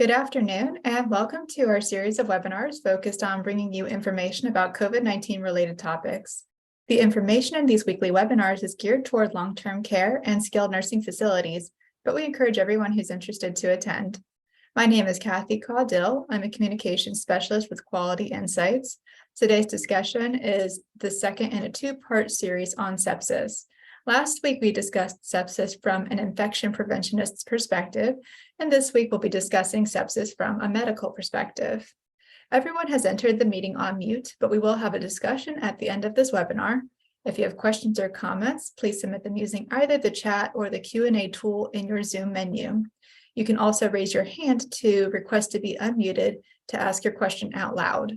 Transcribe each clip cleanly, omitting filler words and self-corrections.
Good afternoon, and welcome to our series of webinars focused on bringing you information about COVID-19 related topics. The information in these weekly webinars is geared toward long-term care and skilled nursing facilities, but we encourage everyone who's interested to attend. My name is Kathy Caudill. I'm a communications specialist with Quality Insights. Today's discussion is the second in a two-part series on sepsis. Last week, we discussed sepsis from an infection preventionist's perspective, and this week we'll be discussing sepsis from a medical perspective. Everyone has entered the meeting on mute, but we will have a discussion at the end of this webinar. If you have questions or comments, please submit them using either the chat or the Q&A tool in your Zoom menu. You can also raise your hand to request to be unmuted to ask your question out loud.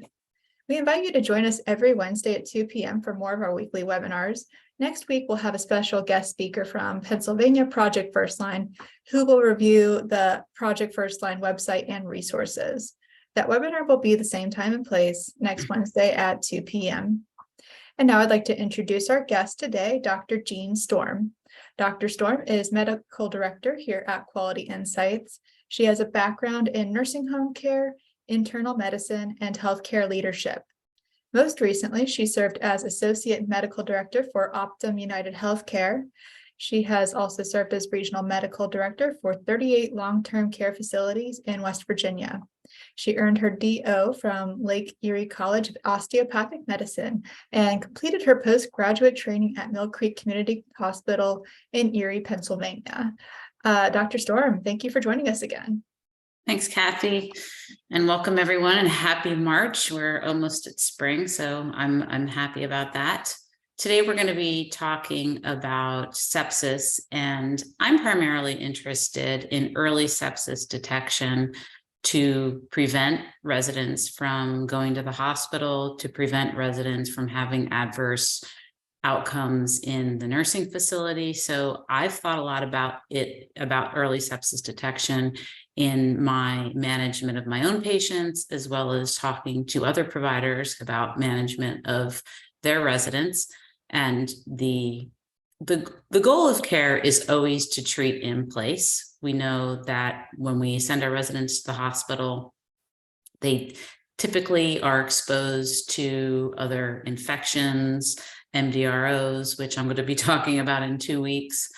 We invite you to join us every Wednesday at 2 p.m. for more of our weekly webinars. Next week, we'll have a special guest speaker from Pennsylvania Project First Line, who will review the Project First Line website and resources. That webinar will be the same time and place next Wednesday at 2 p.m. And now I'd like to introduce our guest today, Dr. Jean Storm. Dr. Storm is Medical Director here at Quality Insights. She has a background in nursing home care, internal medicine, and healthcare leadership. Most recently, she served as Associate Medical Director for Optum United Healthcare. She has also served as Regional Medical Director for 38 long-term care facilities in West Virginia. She earned her DO from Lake Erie College of Osteopathic Medicine and completed her postgraduate training at Mill Creek Community Hospital in Erie, Pennsylvania. Dr. Storm, thank you for joining us again. Thanks, Kathy, and welcome everyone, and happy March. We're almost at spring, so I'm happy about that. Today, we're going to be talking about sepsis, and I'm primarily interested in early sepsis detection to prevent residents from going to the hospital, to prevent residents from having adverse outcomes in the nursing facility. So I've thought a lot about early sepsis detection in my management of my own patients, as well as talking to other providers about management of their residents. And the goal of care is always to treat in place. We know that when we send our residents to the hospital, they typically are exposed to other infections, MDROs, which I'm going to be talking about in 2 weeks,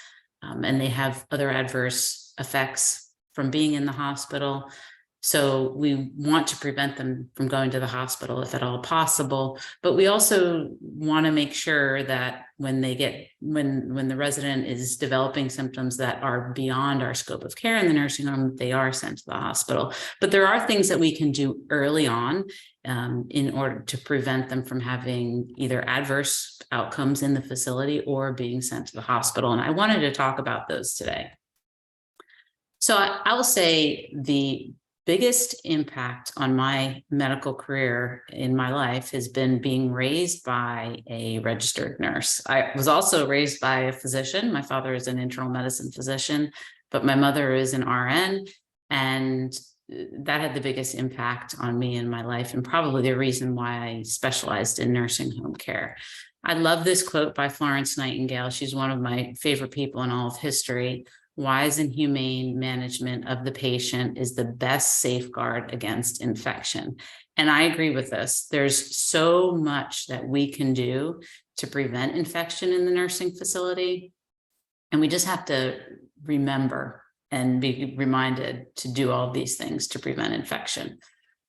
and they have other adverse effects from being in the hospital. So we want to prevent them from going to the hospital if at all possible. But we also want to make sure that when the resident is developing symptoms that are beyond our scope of care in the nursing home, they are sent to the hospital. But there are things that we can do early on in order to prevent them from having either adverse outcomes in the facility or being sent to the hospital. And I wanted to talk about those today. So I will say the biggest impact on my medical career in my life has been being raised by a registered nurse. I was also raised by a physician. My father is an internal medicine physician, but my mother is an RN, and that had the biggest impact on me in my life, and probably the reason why I specialized in nursing home care. I love this quote by Florence Nightingale. She's one of my favorite people in all of history. Wise and humane management of the patient is the best safeguard against infection. And I agree with this. There's so much that we can do to prevent infection in the nursing facility. And we just have to remember and be reminded to do all these things to prevent infection.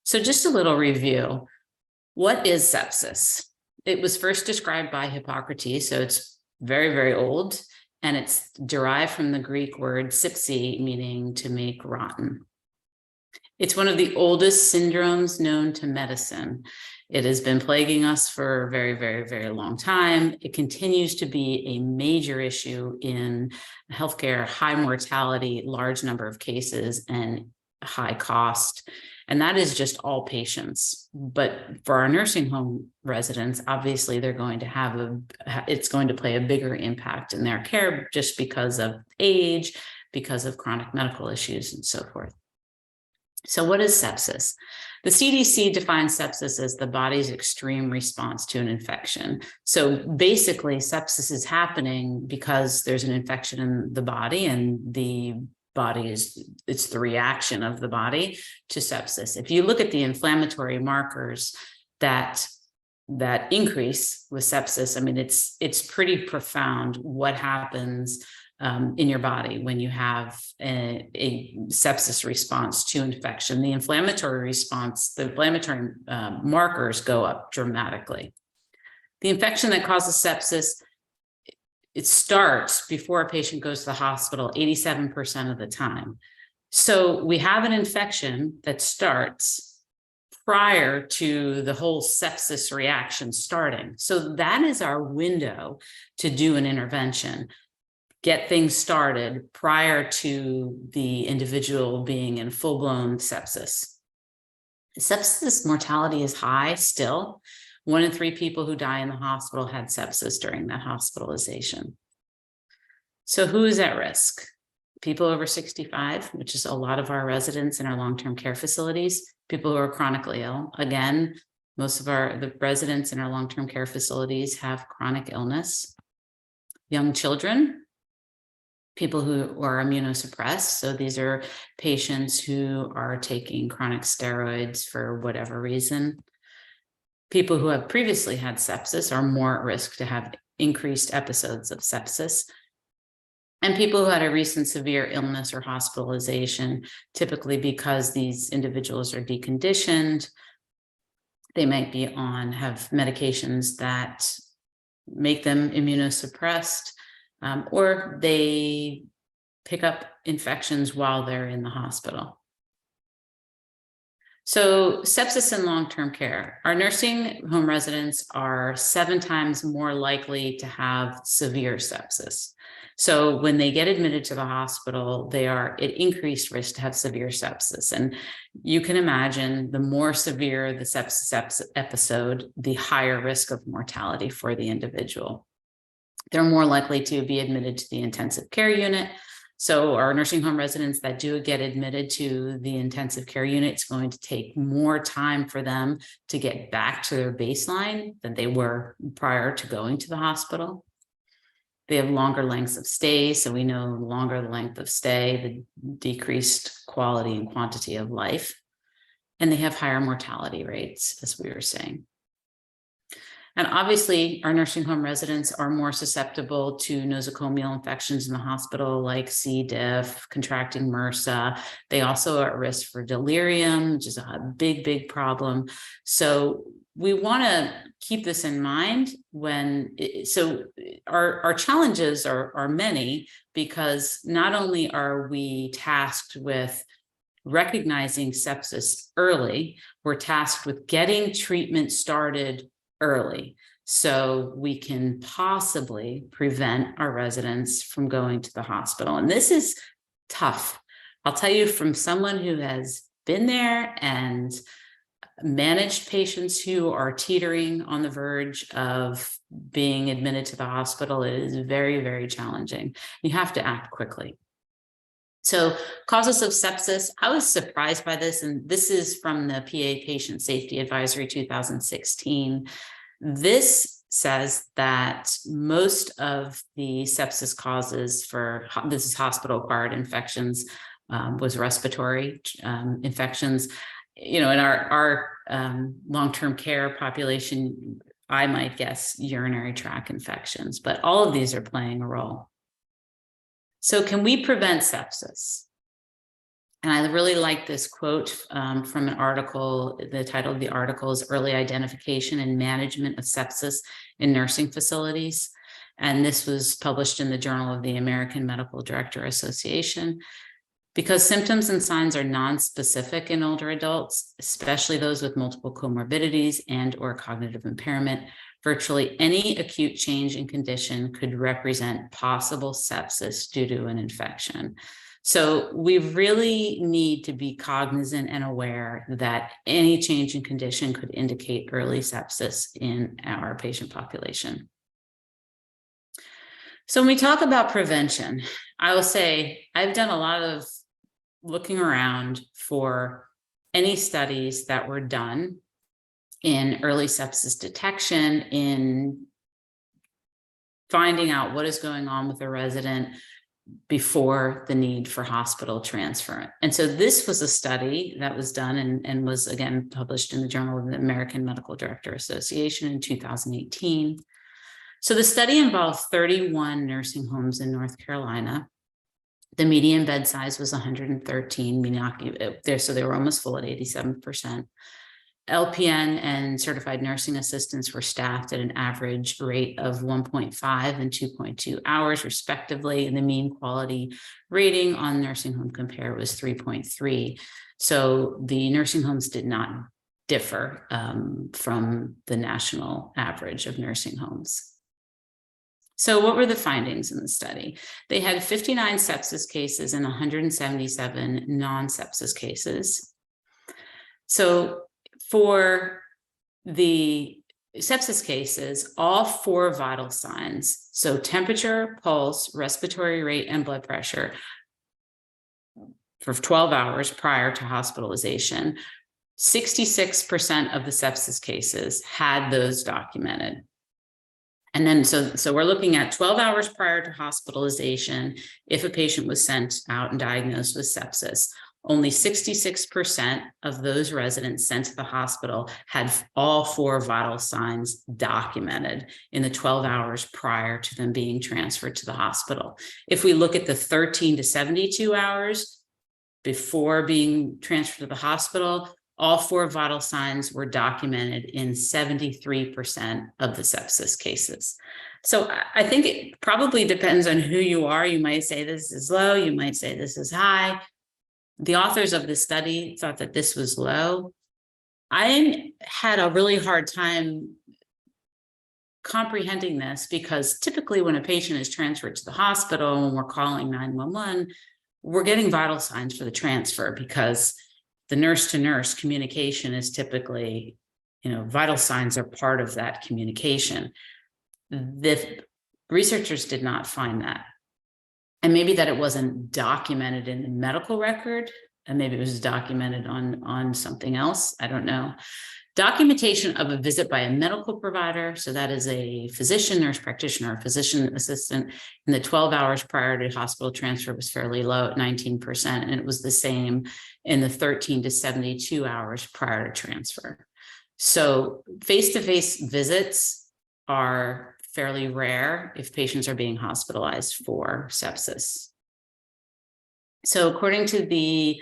So just a little review. What is sepsis? It was first described by Hippocrates, so it's very, very old. And it's derived from the Greek word sepsi, meaning to make rotten. It's one of the oldest syndromes known to medicine. It has been plaguing us for a very, very, very long time. It continues to be a major issue in healthcare, high mortality, large number of cases, and high cost. And that is just all patients. But for our nursing home residents, obviously they're going to have it's going to play a bigger impact in their care just because of age, because of chronic medical issues and so forth. So what is sepsis? The CDC defines sepsis as the body's extreme response to an infection. So basically sepsis is happening because there's an infection in the body, and the body it's the reaction of the body to sepsis. If you look at the inflammatory markers that increase with sepsis, I mean, it's pretty profound what happens in your body when you have a sepsis response to infection. The inflammatory markers go up dramatically. The infection that causes sepsis, it starts before a patient goes to the hospital 87% of the time. So we have an infection that starts prior to the whole sepsis reaction starting. So that is our window to do an intervention, get things started prior to the individual being in full-blown sepsis. Sepsis mortality is high still. 1 in 3 people who die in the hospital had sepsis during that hospitalization. So who is at risk? People over 65, which is a lot of our residents in our long-term care facilities, people who are chronically ill. Again, most of the residents in our long-term care facilities have chronic illness. Young children, people who are immunosuppressed. So these are patients who are taking chronic steroids for whatever reason. People who have previously had sepsis are more at risk to have increased episodes of sepsis. And people who had a recent severe illness or hospitalization, typically because these individuals are deconditioned, they might have medications that make them immunosuppressed, or they pick up infections while they're in the hospital. So sepsis in long-term care. Our nursing home residents are 7 times more likely to have severe sepsis. So when they get admitted to the hospital, they are at increased risk to have severe sepsis. And you can imagine the more severe the sepsis episode, the higher risk of mortality for the individual. They're more likely to be admitted to the intensive care unit. So our nursing home residents that do get admitted to the intensive care unit, it's going to take more time for them to get back to their baseline than they were prior to going to the hospital. They have longer lengths of stay. So we know the longer the length of stay, the decreased quality and quantity of life. And they have higher mortality rates, as we were saying. And obviously, our nursing home residents are more susceptible to nosocomial infections in the hospital, like C. diff, contracting MRSA. They also are at risk for delirium, which is a big, big problem. So we want to keep this in mind our challenges are many, because not only are we tasked with recognizing sepsis early, we're tasked with getting treatment started early so we can possibly prevent our residents from going to the hospital. And this is tough. I'll tell you, from someone who has been there and managed patients who are teetering on the verge of being admitted to the hospital, it is very, very challenging. You have to act quickly. So causes of sepsis, I was surprised by this, and this is from the PA Patient Safety Advisory 2016. This says that most of the sepsis causes this is hospital-acquired infections, was respiratory infections. You know, in our long-term care population, I might guess urinary tract infections, but all of these are playing a role. So can we prevent sepsis? And I really like this quote from an article. The title of the article is Early Identification and Management of Sepsis in Nursing Facilities. And this was published in the Journal of the American Medical Director Association. Because symptoms and signs are nonspecific in older adults, especially those with multiple comorbidities and or cognitive impairment, virtually any acute change in condition could represent possible sepsis due to an infection. So we really need to be cognizant and aware that any change in condition could indicate early sepsis in our patient population. So when we talk about prevention, I will say I've done a lot of looking around for any studies that were done in early sepsis detection, in finding out what is going on with the resident, before the need for hospital transfer. And so this was a study that was done and was again published in the Journal of the American Medical Director Association in 2018. So the study involved 31 nursing homes in North Carolina. The median bed size was 113, meaning so they were almost full at 87%. LPN and certified nursing assistants were staffed at an average rate of 1.5 and 2.2 hours, respectively, and the mean quality rating on Nursing Home Compare was 3.3. So the nursing homes did not differ from the national average of nursing homes. So what were the findings in the study? They had 59 sepsis cases and 177 non-sepsis cases. So for the sepsis cases, all 4 vital signs, so temperature, pulse, respiratory rate, and blood pressure for 12 hours prior to hospitalization, 66% of the sepsis cases had those documented. And then, so we're looking at 12 hours prior to hospitalization. If a patient was sent out and diagnosed with sepsis, only 66% of those residents sent to the hospital had all 4 vital signs documented in the 12 hours prior to them being transferred to the hospital. If we look at the 13 to 72 hours before being transferred to the hospital, all 4 vital signs were documented in 73% of the sepsis cases. So I think it probably depends on who you are. You might say this is low, you might say this is high. The authors of the study thought that this was low. I had a really hard time comprehending this because typically when a patient is transferred to the hospital and we're calling 911, we're getting vital signs for the transfer because the nurse-to-nurse communication is typically, vital signs are part of that communication. The researchers did not find that. And maybe that it wasn't documented in the medical record, and maybe it was documented on something else. I don't know. Documentation of a visit by a medical provider, so that is a physician, nurse practitioner, or physician assistant, in the 12 hours prior to hospital transfer was fairly low at 19%, and it was the same in the 13 to 72 hours prior to transfer. So face-to-face visits are fairly rare if patients are being hospitalized for sepsis. So according to the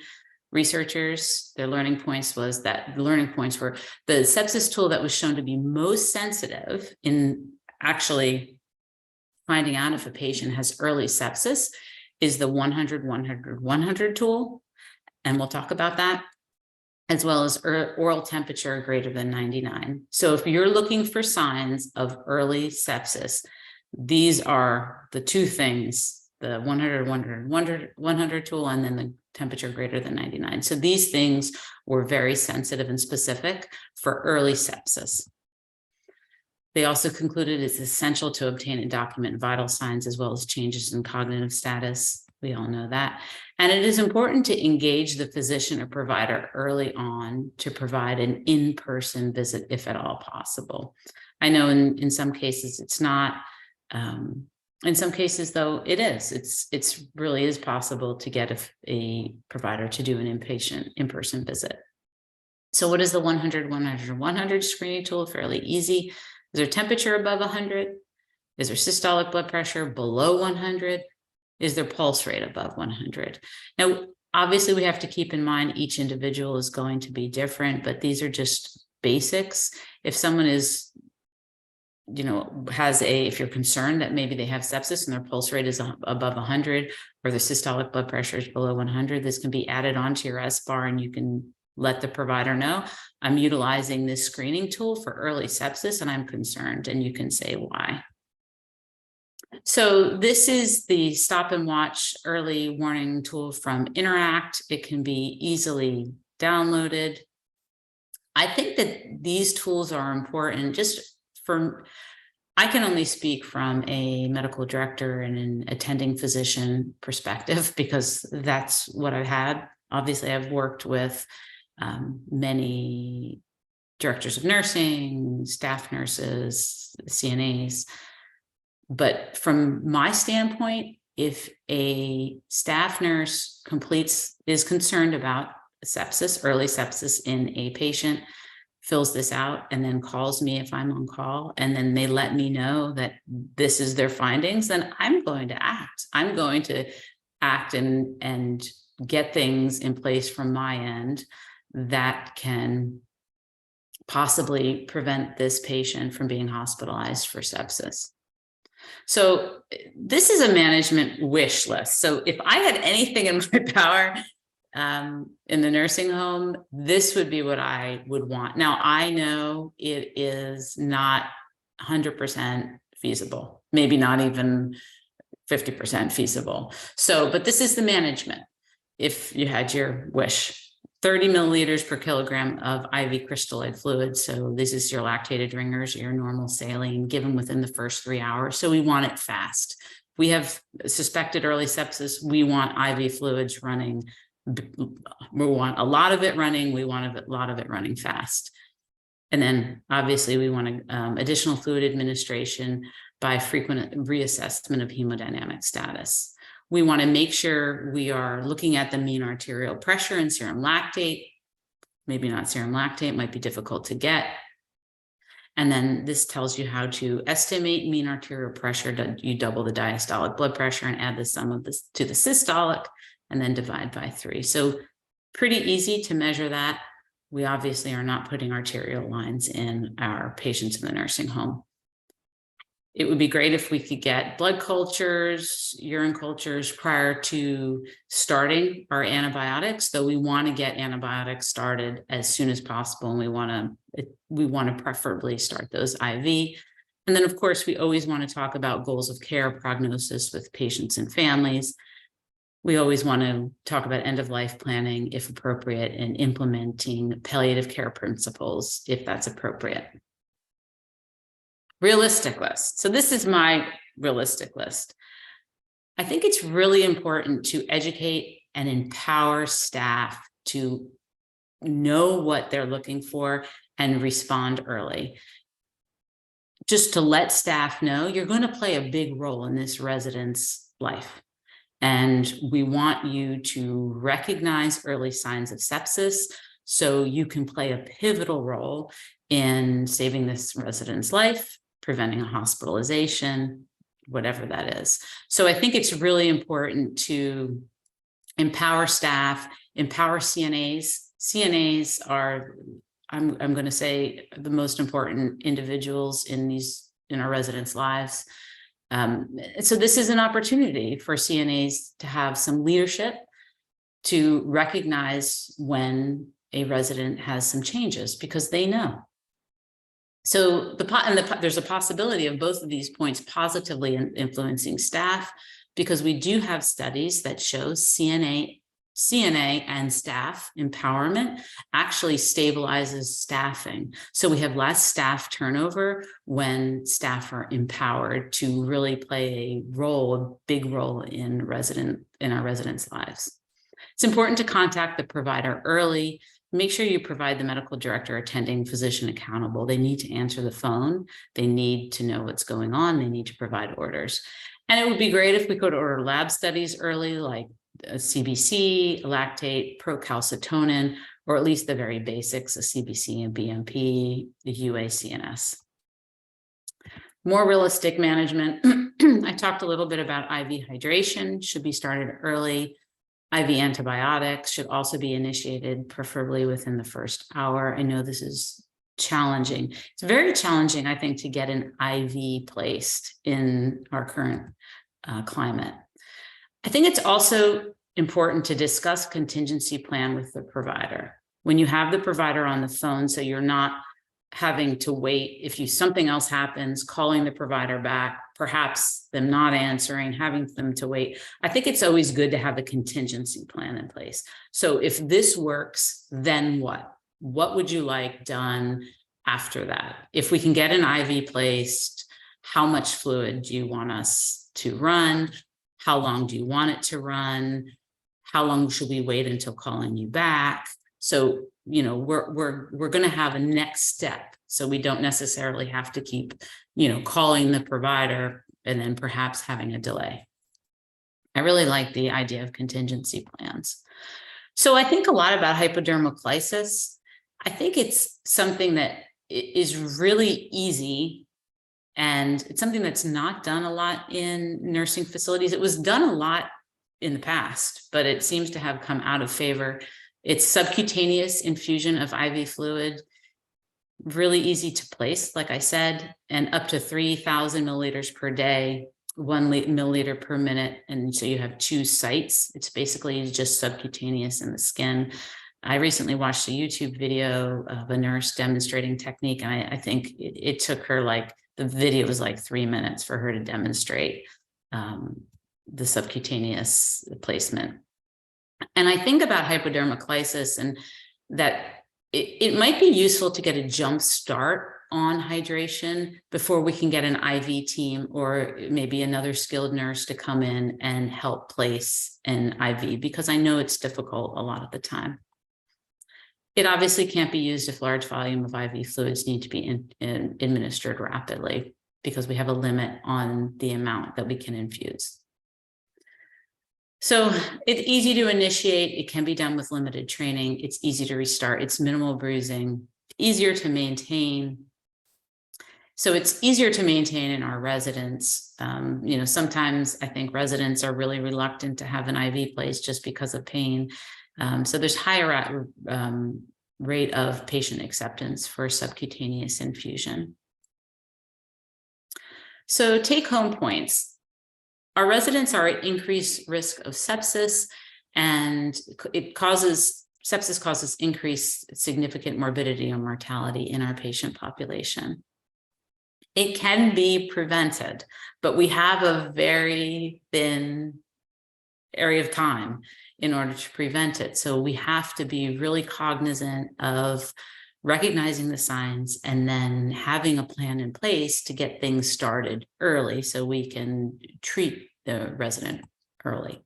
researchers, their learning points were the sepsis tool that was shown to be most sensitive in actually finding out if a patient has early sepsis is the 100-100-100 tool. And we'll talk about that, as well as oral temperature greater than 99. So if you're looking for signs of early sepsis, these are the 2 things, the 100-100 tool, and then the temperature greater than 99. So these things were very sensitive and specific for early sepsis. They also concluded it's essential to obtain and document vital signs as well as changes in cognitive status. We all know that. And it is important to engage the physician or provider early on to provide an in-person visit if at all possible. I know in some cases it's not. In some cases, though, it is. It's really is possible to get a provider to do an in-person visit. So what is the 100-100-100 screening tool? Fairly easy. Is there temperature above 100? Is there systolic blood pressure below 100? Is their pulse rate above 100? Now, obviously, we have to keep in mind each individual is going to be different, but these are just basics. If someone is if you're concerned that maybe they have sepsis and their pulse rate is above 100 or the systolic blood pressure is below 100, this can be added onto your SBAR and you can let the provider know, I'm utilizing this screening tool for early sepsis and I'm concerned, and you can say why. So this is the stop and watch early warning tool from Interact. It can be easily downloaded. I think that these tools are important I can only speak from a medical director and an attending physician perspective because that's what I've had. Obviously, I've worked with many directors of nursing, staff nurses, CNAs. But from my standpoint, if a staff nurse is concerned about sepsis, early sepsis in a patient, fills this out and then calls me if I'm on call, and then they let me know that this is their findings, then I'm going to act. I'm going to act and get things in place from my end that can possibly prevent this patient from being hospitalized for sepsis. So this is a management wish list. So if I had anything in my power in the nursing home, this would be what I would want. Now, I know it is not 100% feasible, maybe not even 50% feasible. So, but this is the management. If you had your wish, 30 milliliters per kilogram of IV crystalloid fluid. So this is your lactated ringers, your normal saline, given within the first 3 hours. So we want it fast. We have suspected early sepsis. We want IV fluids running. We want a lot of it running. We want a lot of it running fast. And then obviously we want additional fluid administration by frequent reassessment of hemodynamic status. We want to make sure we are looking at the mean arterial pressure and serum lactate. Maybe not serum lactate, might be difficult to get. And then this tells you how to estimate mean arterial pressure. You double the diastolic blood pressure and add the sum of this to the systolic, and then divide by 3. So pretty easy to measure that. We obviously are not putting arterial lines in our patients in the nursing home. It would be great if we could get blood cultures, urine cultures prior to starting our antibiotics, though we want to get antibiotics started as soon as possible. And we want to preferably start those IV. And then, of course, we always want to talk about goals of care, prognosis with patients and families. We always want to talk about end-of-life planning, if appropriate, and implementing palliative care principles, if that's appropriate. Realistic list. So this is my realistic list. I think it's really important to educate and empower staff to know what they're looking for and respond early. Just to let staff know you're going to play a big role in this resident's life. And we want you to recognize early signs of sepsis so you can play a pivotal role in saving this resident's life, preventing a hospitalization, whatever that is. So I think it's really important to empower staff, empower CNAs. CNAs are, I'm going to say, the most important individuals in our residents' lives. So this is an opportunity for CNAs to have some leadership, to recognize when a resident has some changes, because they know. So there's a possibility of both of these points positively influencing staff, because we do have studies that show CNA and staff empowerment actually stabilizes staffing. So we have less staff turnover when staff are empowered to really play a big role in our residents' lives. It's important to contact the provider early. Make sure you provide the medical director, attending physician accountable. They need to answer the phone. They need to know what's going on. They need to provide orders. And it would be great if we could order lab studies early, like a CBC, lactate, procalcitonin, or at least the very basics, a CBC and BMP, the UACNS. More realistic management. I talked a little bit about IV hydration, should be started early. IV antibiotics should also be initiated, preferably within the first hour. I know this is challenging. It's very challenging, I think, to get an IV placed in our current climate. I think it's also important to discuss contingency plan with the provider. When you have the provider on the phone, so you're not having to wait, if something else happens, calling the provider back, perhaps them not answering, having them to wait. I think it's always good to have a contingency plan in place. So if this works, then what? What would you like done after that? If we can get an IV placed, how much fluid do you want us to run? How long do you want it to run? How long should we wait until calling you back? So, we're going to have a next step. So we don't necessarily have to keep, calling the provider and then perhaps having a delay. I really like the idea of contingency plans. So I think a lot about hypodermoclysis. I think it's something that is really easy, and it's something that's not done a lot in nursing facilities. It was done a lot in the past, but it seems to have come out of favor. It's subcutaneous infusion of IV fluid, really easy to place, like I said, and up to 3,000 milliliters per day, 1 milliliter per minute. And so you have 2 sites. It's basically just subcutaneous in the skin. I recently watched a YouTube video of a nurse demonstrating technique, and I think it took her the video was 3 minutes for her to demonstrate the subcutaneous placement. And I think about hypodermoclysis and that it might be useful to get a jump start on hydration before we can get an IV team or maybe another skilled nurse to come in and help place an IV, because I know it's difficult a lot of the time. It obviously can't be used if large volume of IV fluids need to be administered rapidly, because we have a limit on the amount that we can infuse. So it's easy to initiate. It can be done with limited training. It's easy to restart. It's minimal bruising, easier to maintain. So it's easier to maintain in our residents. Sometimes I think residents are really reluctant to have an IV placed just because of pain. So there's higher rate of patient acceptance for subcutaneous infusion. So take-home points. Our residents are at increased risk of sepsis, and sepsis causes increased significant morbidity and mortality in our patient population. It can be prevented, but we have a very thin area of time in order to prevent it. So we have to be really cognizant of recognizing the signs and then having a plan in place to get things started early so we can treat the resident early.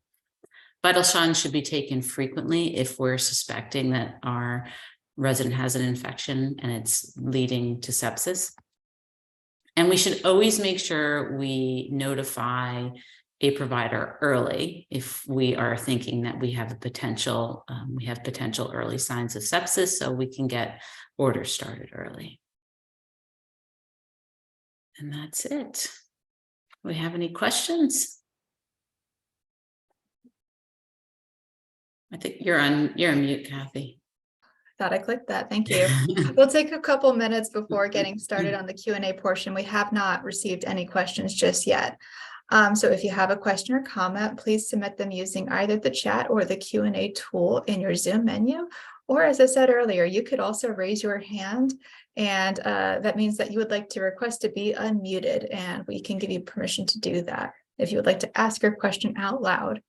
Vital signs should be taken frequently if we're suspecting that our resident has an infection and it's leading to sepsis. And we should always make sure we notify a provider early if we are thinking that we have potential early signs of sepsis, so we can get orders started early. And that's it. Do we have any questions? I think you're on mute, Kathy. Thought I clicked that. Thank you. We'll take a couple minutes before getting started on the Q&A portion. We have not received any questions just yet. So if you have a question or comment, please submit them using either the chat or the Q&A tool in your Zoom menu. Or as I said earlier, you could also raise your hand, and that means that you would like to request to be unmuted, and we can give you permission to do that if you would like to ask your question out loud.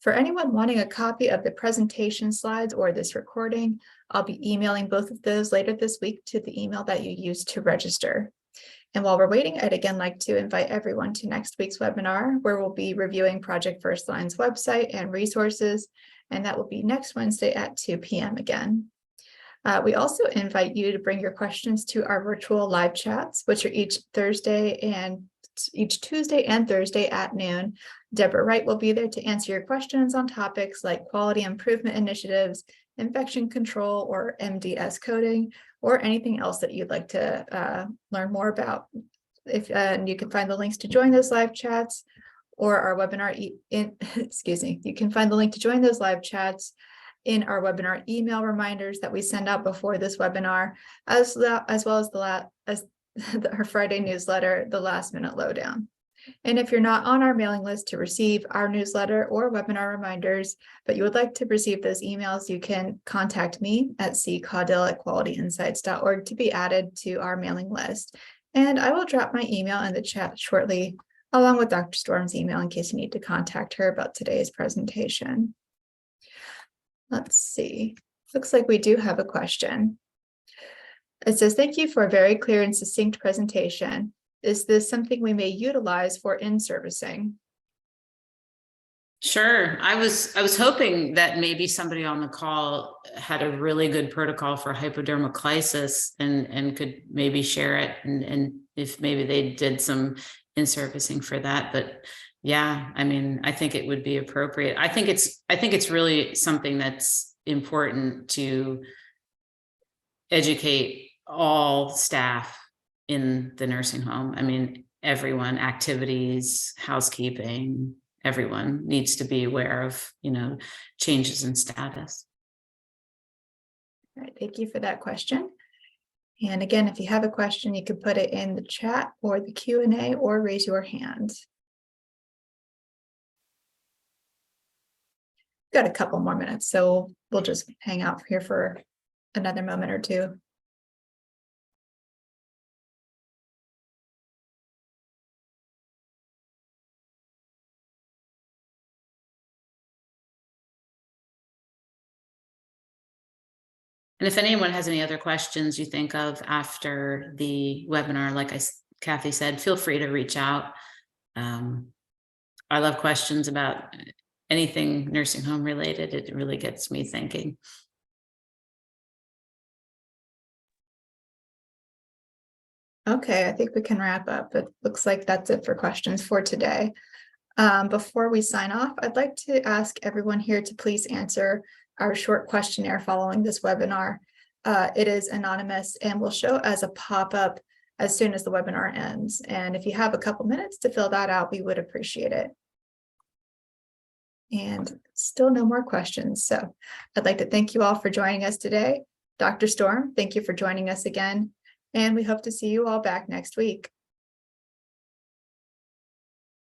For anyone wanting a copy of the presentation slides or this recording, I'll be emailing both of those later this week to the email that you used to register. And while we're waiting, I'd again like to invite everyone to next week's webinar, where we'll be reviewing Project First Line's website and resources, and that will be next Wednesday at 2 p.m. again. We also invite you to bring your questions to our virtual live chats, which are each Tuesday and Thursday at noon. Deborah Wright will be there to answer your questions on topics like quality improvement initiatives, infection control, or MDS coding, or anything else that you'd like to learn more about. And you can find the links to join those live chats or our webinar. You can find the link to join those live chats in our webinar email reminders that we send out before this webinar, as well as our Friday newsletter, the Last Minute Lowdown. And if you're not on our mailing list to receive our newsletter or webinar reminders, but you would like to receive those emails, you can contact me at caudill@qualityinsights.org to be added to our mailing list. And I will drop my email in the chat shortly, along with Dr. Storm's email, in case you need to contact her about today's presentation. Let's see. Looks like we do have a question. It says, "Thank you for a very clear and succinct presentation. Is this something we may utilize for in-servicing?" Sure. I was hoping that maybe somebody on the call had a really good protocol for hypodermoclysis and could maybe share it, and if maybe they did some in-servicing for that. But Yeah, I mean, I think it would be appropriate. I think it's really something that's important to educate all staff in the nursing home. I mean, everyone, activities, housekeeping, everyone needs to be aware of, changes in status. All right, thank you for that question. And again, if you have a question, you can put it in the chat or the Q&A or raise your hand. Got a couple more minutes, so we'll just hang out here for another moment or two. And if anyone has any other questions you think of after the webinar, like Kathy said, feel free to reach out. I love questions about anything nursing home related. It really gets me thinking. Okay, I think we can wrap up. It looks like that's it for questions for today. Before we sign off, I'd like to ask everyone here to please answer our short questionnaire following this webinar. It is anonymous and will show as a pop-up as soon as the webinar ends. And if you have a couple minutes to fill that out, we would appreciate it. And still no more questions. So I'd like to thank you all for joining us today. Dr. Storm, thank you for joining us again. And we hope to see you all back next week.